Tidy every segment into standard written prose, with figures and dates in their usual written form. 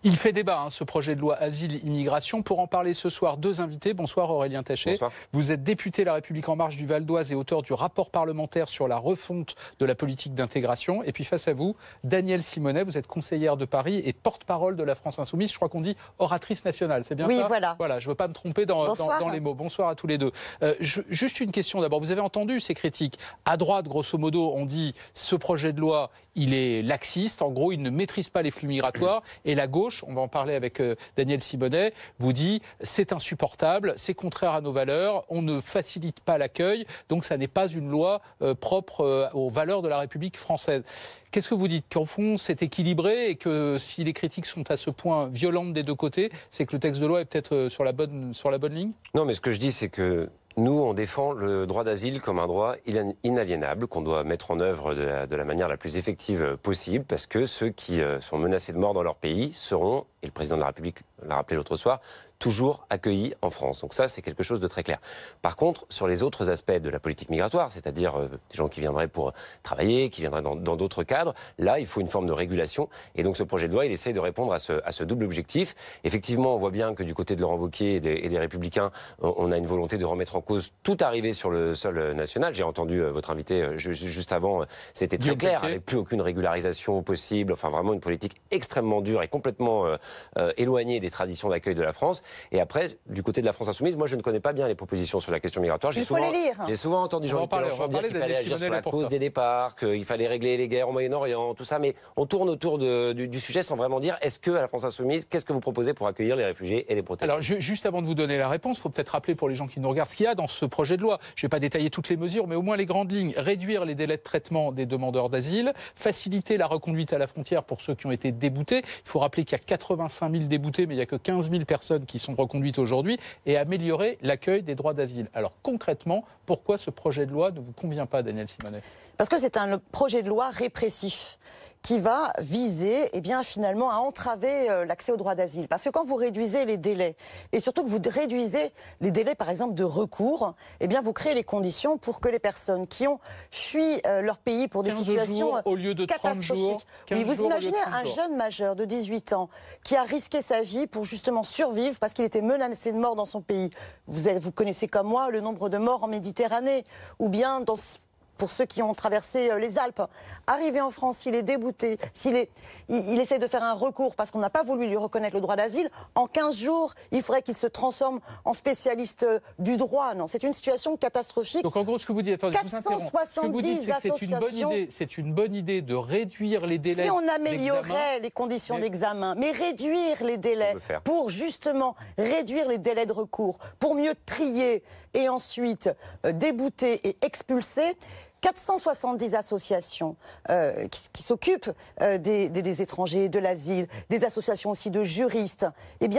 Il fait débat, ce projet de loi Asile-Immigration. Pour en parler ce soir, deux invités. Bonsoir Aurélien Taché. Bonsoir. Vous êtes député La République En Marche du Val d'Oise et auteur du rapport parlementaire sur la refonte de la politique d'intégration. Et puis face à vous, Danielle Simonet, vous êtes conseillère de Paris et porte-parole de la France Insoumise. Je crois qu'on dit oratrice nationale, c'est bien ça? Oui, voilà. Voilà, je ne veux pas me tromper dans les mots. Bonsoir à tous les deux. Juste une question d'abord. Vous avez entendu ces critiques. À droite, grosso modo, on dit ce projet de loi, il est laxiste. En gros, il ne maîtrise pas les flux migratoires. Et la gauche, on va en parler avec Danielle Simonet, vous dit c'est insupportable, c'est contraire à nos valeurs, on ne facilite pas l'accueil, donc ça n'est pas une loi propre aux valeurs de la République française. Qu'est-ce que vous dites? Qu'en fond, c'est équilibré et que si les critiques sont à ce point violentes des deux côtés, c'est que le texte de loi est peut-être sur la bonne ligne? Non, mais ce que je dis, c'est que nous, on défend le droit d'asile comme un droit inaliénable qu'on doit mettre en œuvre de la manière la plus effective possible, parce que ceux qui sont menacés de mort dans leur pays seront, et le président de la République l'a rappelé l'autre soir, toujours accueillis en France. Donc ça, c'est quelque chose de très clair. Par contre, sur les autres aspects de la politique migratoire, c'est-à-dire des gens qui viendraient pour travailler, qui viendraient dans d'autres cadres, là, il faut une forme de régulation. Et donc ce projet de loi, il essaie de répondre à ce double objectif. Effectivement, on voit bien que du côté de Laurent Wauquiez et des Républicains, on a une volonté de remettre en cause tout arrivé sur le sol national. J'ai entendu votre invité juste avant, c'était très clair, avec plus aucune régularisation possible, enfin vraiment une politique extrêmement dure et complètement éloignée des traditions d'accueil de la France. Et après, du côté de la France Insoumise, moi je ne connais pas bien les propositions sur la question migratoire. J'ai souvent entendu Jean-Luc Mélenchon dire qu'il fallait agir sur la cause des départs, qu'il fallait régler les guerres au Moyen-Orient, tout ça, mais on tourne autour du sujet sans vraiment dire est-ce que à la France Insoumise, qu'est-ce que vous proposez pour accueillir les réfugiés et les protéger? Alors juste avant de vous donner la réponse, il faut peut-être rappeler pour les gens qui nous regardent ce qu'il y a dans ce projet de loi. Je ne vais pas détailler toutes les mesures, mais au moins les grandes lignes. Réduire les délais de traitement des demandeurs d'asile, faciliter la reconduite à la frontière pour ceux qui ont été déboutés. Il faut rappeler qu'il y a 85 000 déboutés, mais il n'y a que 15 000 personnes qui sont reconduites aujourd'hui, et améliorer l'accueil des droits d'asile. Alors concrètement, pourquoi ce projet de loi ne vous convient pas, Danielle Simonet? Parce que c'est un projet de loi répressif qui va viser finalement à entraver l'accès au droit d'asile. Parce que quand vous réduisez les délais, et surtout que vous réduisez les délais par exemple de recours, vous créez les conditions pour que les personnes qui ont fui leur pays pour des situations au lieu de 30 jours, oui, vous imaginez un jeune majeur de 18 ans qui a risqué sa vie pour justement survivre parce qu'il était menacé de mort dans son pays. Vous connaissez comme moi le nombre de morts en Méditerranée, ou bien pour ceux qui ont traversé les Alpes. Arrivé en France, s'il est débouté, il essaie de faire un recours parce qu'on n'a pas voulu lui reconnaître le droit d'asile, en 15 jours, il faudrait qu'il se transforme en spécialiste du droit. Non, c'est une situation catastrophique. Donc en gros, ce que vous dites, attendez, 470 associations. C'est une bonne idée de réduire les délais. Si on améliorait les conditions d'examen, mais réduire les délais pour justement réduire les délais de recours, pour mieux trier et ensuite débouter et expulser. 470 associations qui s'occupent des étrangers, de l'asile, des associations aussi de juristes,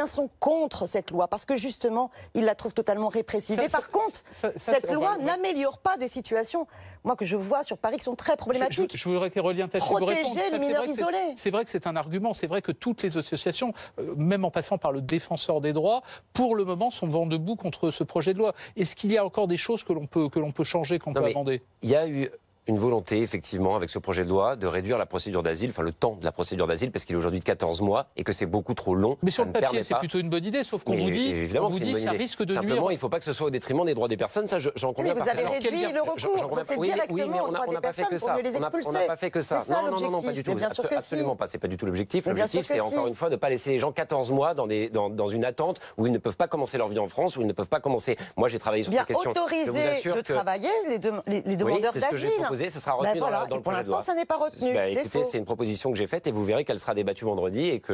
sont contre cette loi parce que justement, ils la trouvent totalement répressive. Et par contre, cette loi n'améliore pas des situations, moi que je vois sur Paris, qui sont très problématiques. Je voudrais qu'Aurélien Taché vous réponde. Protéger les mineurs isolés. C'est vrai que c'est un argument. C'est vrai que toutes les associations, même en passant par le défenseur des droits, pour le moment sont vent debout contre ce projet de loi. Est-ce qu'il y a encore des choses que l'on peut changer, qu'on peut amender? Il y a eu une volonté, effectivement, avec ce projet de loi, de réduire la procédure d'asile, le temps de la procédure d'asile, parce qu'il est aujourd'hui de 14 mois et que c'est beaucoup trop long. Mais sur le papier, c'est plutôt une bonne idée, sauf qu'on vous dit, ça risque de nuire. Simplement, il ne faut pas que ce soit au détriment des droits des personnes, ça j'en conviens pas. Mais vous avez réduit le recours, donc c'est directement au droit des personnes pour mieux les expulser. On n'a pas fait que ça. Non, pas du tout. Absolument pas, c'est pas du tout l'objectif. L'objectif, c'est encore une fois de ne pas laisser les gens 14 mois dans une attente où ils ne peuvent pas commencer leur vie en France, où ils ne peuvent pas commencer. Moi, j'ai travaillé sur cette question. Autoriser de travailler les demandeurs d'asile. C'est ce que j'ai proposé, ce sera retenu dans et pour l'instant, ça n'est pas retenu. Écoutez, c'est une proposition que j'ai faite et vous verrez qu'elle sera débattue vendredi et que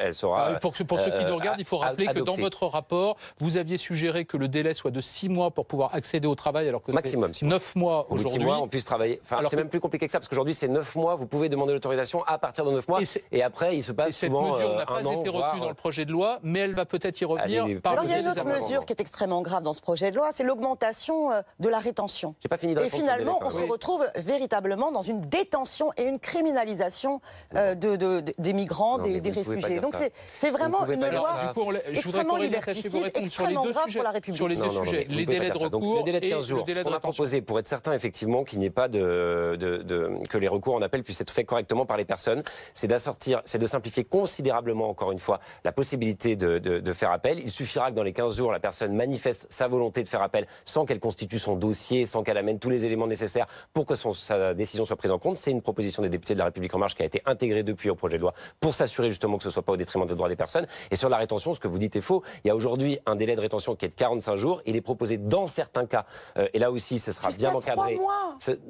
elle sera. Pour ceux qui nous regardent, il faut rappeler que dans votre rapport, vous aviez suggéré que le délai soit de 6 mois pour pouvoir accéder au travail, alors que maximum c'est 9 mois aujourd'hui. 6 mois, on puisse travailler. Enfin, c'est même plus compliqué que ça parce qu'aujourd'hui, c'est 9 mois. Vous pouvez demander l'autorisation à partir de 9 mois et après, il se passe souvent cette mesure n'a pas été retenue dans le projet de loi, mais elle va peut-être y revenir. Alors, il y a une autre mesure qui est extrêmement grave dans ce projet de loi, c'est l'augmentation de la rétention. J'ai pas fini de répondre. Et finalement, on se retrouve retrouve véritablement dans une détention et une criminalisation des migrants, des réfugiés. Donc c'est vraiment une loi extrêmement liberticide, extrêmement grave pour la République. Sur les deux sujets, les délais de recours. Le délai de 15 jours. Ce qu'on a proposé pour être certain effectivement qu'il n'y ait pas que les recours en appel puissent être faits correctement par les personnes, c'est de simplifier considérablement, encore une fois, la possibilité de faire appel. Il suffira que dans les 15 jours, la personne manifeste sa volonté de faire appel sans qu'elle constitue son dossier, sans qu'elle amène tous les éléments nécessaires pour que sa décision soit prise en compte. C'est une proposition des députés de la République En Marche qui a été intégrée depuis au projet de loi pour s'assurer justement que ce ne soit pas au détriment des droits des personnes. Et sur la rétention, ce que vous dites est faux. Il y a aujourd'hui un délai de rétention qui est de 45 jours. Il est proposé dans certains cas, et là aussi ce sera bien encadré.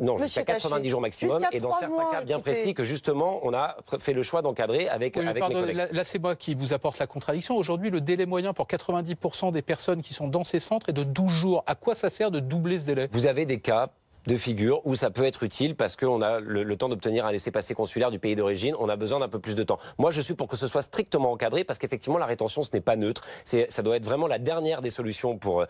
Non, jusqu'à 90 jours maximum. Et dans certains cas bien précis que justement on a fait le choix d'encadrer avec mes collègues. Là c'est moi qui vous apporte la contradiction. Aujourd'hui le délai moyen pour 90% des personnes qui sont dans ces centres est de 12 jours. À quoi ça sert de doubler ce délai? Vous avez des cas de figure où ça peut être utile parce qu'on a le temps d'obtenir un laissez-passer consulaire du pays d'origine, on a besoin d'un peu plus de temps. Moi, je suis pour que ce soit strictement encadré parce qu'effectivement, la rétention, ce n'est pas neutre. Ça doit être vraiment la dernière des solutions pour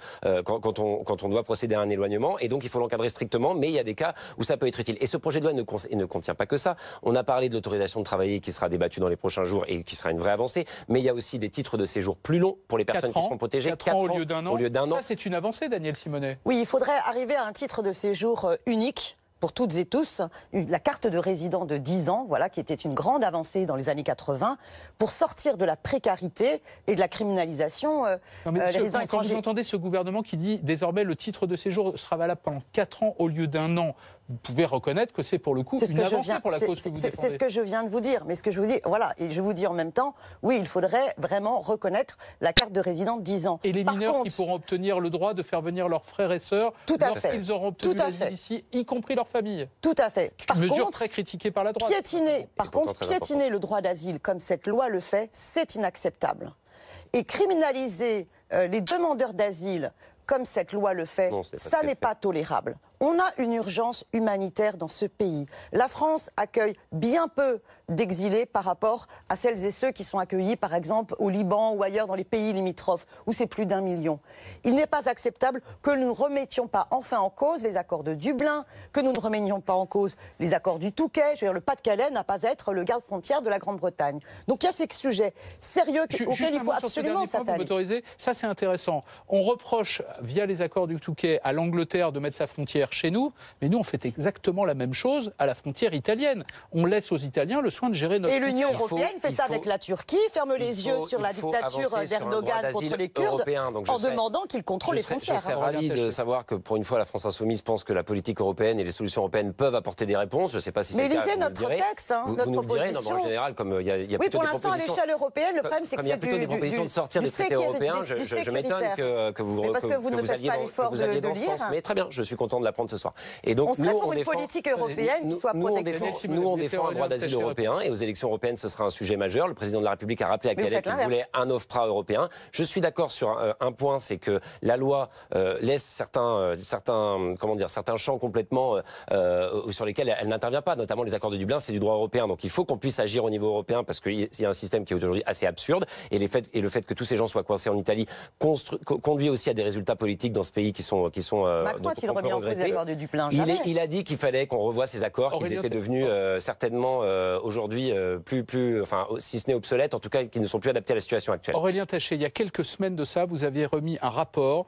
quand on doit procéder à un éloignement et donc il faut l'encadrer strictement, mais il y a des cas où ça peut être utile. Et ce projet de loi ne contient pas que ça. On a parlé de l'autorisation de travailler qui sera débattue dans les prochains jours et qui sera une vraie avancée, mais il y a aussi des titres de séjour plus longs pour les personnes qui seront protégées. 4 ans au lieu d'un an. Ça, c'est une avancée, Daniel Simonet. Oui, il faudrait arriver à un titre de séjour unique pour toutes et tous, la carte de résident de 10 ans, voilà, qui était une grande avancée dans les années 80, pour sortir de la précarité et de la criminalisation des résidents étrangers. Quand vous entendez ce gouvernement qui dit désormais le titre de séjour sera valable pendant 4 ans au lieu d'un an, vous pouvez reconnaître que c'est pour le coup une avancée pour la cause que vous défendez. C'est ce que je viens de vous dire, mais ce que je vous dis, voilà, et je vous dis en même temps, oui, il faudrait vraiment reconnaître la carte de résident de 10 ans. Et les mineurs qui pourront obtenir le droit de faire venir leurs frères et sœurs lorsqu'ils auront obtenu l'asile ici, y compris leur famille. Tout à fait. Par mesure très critiquée par la droite. Piétiner le droit d'asile comme cette loi le fait, c'est inacceptable. Et criminaliser les demandeurs d'asile comme cette loi le fait, ça n'est pas tolérable. On a une urgence humanitaire dans ce pays. La France accueille bien peu d'exilés par rapport à celles et ceux qui sont accueillis, par exemple, au Liban ou ailleurs dans les pays limitrophes, où c'est plus d'1 million. Il n'est pas acceptable que nous ne remettions pas enfin en cause les accords de Dublin, que nous ne remettions pas en cause les accords du Touquet. Je veux dire, le Pas-de-Calais n'a pas à être le garde-frontière de la Grande-Bretagne. Donc il y a ces sujets sérieux auxquels il faut absolument s'attaquer. Ça, c'est intéressant. On reproche, via les accords du Touquet, à l'Angleterre de mettre sa frontière chez nous, mais nous on fait exactement la même chose à la frontière italienne. On laisse aux Italiens le soin de gérer notre frontière. Et l'Union européenne fait ça avec la Turquie, ferme les yeux sur la dictature d'Erdogan contre les Kurdes, en demandant qu'il contrôle les frontières. Je serais ravi de savoir que pour une fois la France Insoumise pense que la politique européenne et les solutions européennes peuvent apporter des réponses. Je ne sais pas si c'est le cas. Mais lisez notre texte, notre proposition. En général, comme il y a oui, plutôt pour des l'instant à l'échelle européenne, le problème c'est que c'est plutôt des propositions de sortir des traités européens. Je m'étonne que vous alliez dans ce sens. Mais très bien, je suis content de l'apprendre ce soir. Et donc, on serait pour une politique européenne qui soit protectrice. Nous, on défend un droit d'asile européen et aux élections européennes, ce sera un sujet majeur. Le président de la République a rappelé à Calais qu'il voulait un OFPRA européen. Je suis d'accord sur un point, c'est que la loi laisse certains champs complètement sur lesquels elle n'intervient pas, notamment les accords de Dublin, c'est du droit européen. Donc il faut qu'on puisse agir au niveau européen parce qu'il y a un système qui est aujourd'hui assez absurde et le fait que tous ces gens soient coincés en Italie conduit aussi à des résultats politiques dans ce pays qui sont Macron a-t-il remis en cause les accords de Dublin? Jamais. Il a dit qu'il fallait qu'on revoie ces accords, qu'ils étaient devenus certainement aujourd'hui si ce n'est obsolètes, en tout cas qu'ils ne sont plus adaptés à la situation actuelle. Aurélien Taché, il y a quelques semaines de ça, vous aviez remis un rapport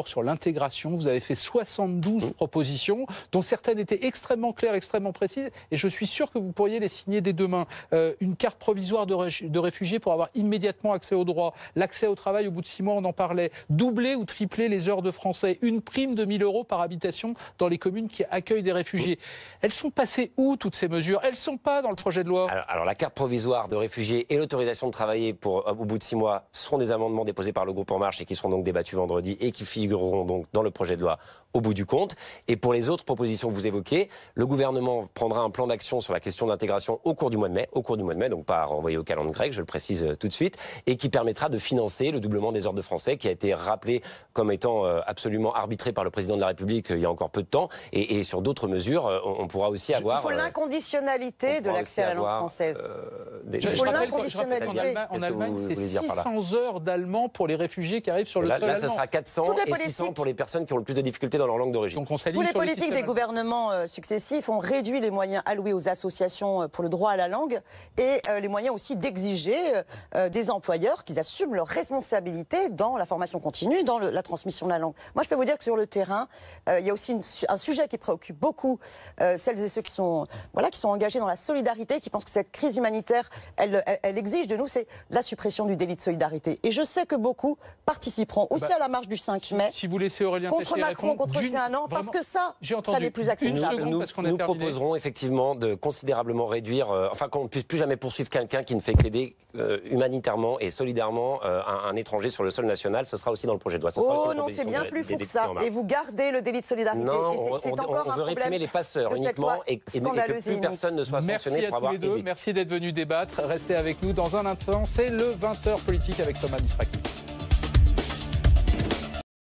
sur l'intégration. Vous avez fait 72 propositions, dont certaines étaient extrêmement claires, extrêmement précises, et je suis sûr que vous pourriez les signer dès demain. Une carte provisoire de réfugiés pour avoir immédiatement accès aux droits, l'accès au travail au bout de 6 mois, on en parlait, doubler ou tripler les heures de français, une prime de 1 000 € par habitation dans les communes qui accueillent des réfugiés. Elles sont passées où, toutes ces mesures? Elles ne sont pas dans le projet de loi. Alors la carte provisoire de réfugiés et l'autorisation de travailler au bout de 6 mois seront des amendements déposés par le groupe En Marche et qui seront donc débattus vendredi et qui figureront donc dans le projet de loi au bout du compte. Et pour les autres propositions que vous évoquez, le gouvernement prendra un plan d'action sur la question d'intégration au cours du mois de mai, donc pas à renvoyer au calendrier grec, je le précise tout de suite, et qui permettra de financer le doublement des heures de français qui a été rappelé comme étant absolument arbitré par le président de la République il y a encore encore peu de temps. Et sur d'autres mesures, on pourra aussi avoir... Il faut l'inconditionnalité de l'accès à la langue française. Il faut l'inconditionnalité. En Allemagne, c'est 600 heures d'allemand pour les réfugiés qui arrivent sur le sol allemand. Là, ce sera 400 et 600 pour les personnes qui ont le plus de difficultés dans leur langue d'origine. Tous les politiques des gouvernements successifs ont réduit les moyens alloués aux associations pour le droit à la langue et les moyens aussi d'exiger des employeurs qu'ils assument leurs responsabilités dans la formation continue, dans la transmission de la langue. Moi, je peux vous dire que sur le terrain, il y a aussi un sujet qui préoccupe beaucoup celles et ceux qui sont engagés dans la solidarité, qui pensent que cette crise humanitaire, elle exige de nous, c'est la suppression du délit de solidarité. Et je sais que beaucoup participeront aussi à la marche du 5 mai si vous laissez Aurélien contre Macron, contre CNA, parce que ça n'est plus acceptable. Nous proposerons effectivement de considérablement réduire, qu'on ne puisse plus jamais poursuivre quelqu'un qui ne fait qu'aider humanitairement et solidairement un étranger sur le sol national. Ce sera aussi dans le projet de loi. Oh non, c'est bien plus fou que ça. Et vous gardez le délit de solidarité. Non, on veut réprimer les passeurs uniquement et que plus personne ne soit sanctionné pour avoir aidé. Merci d'être venus débattre. Restez avec nous dans un instant. C'est le 20h politique avec Thomas Misraki.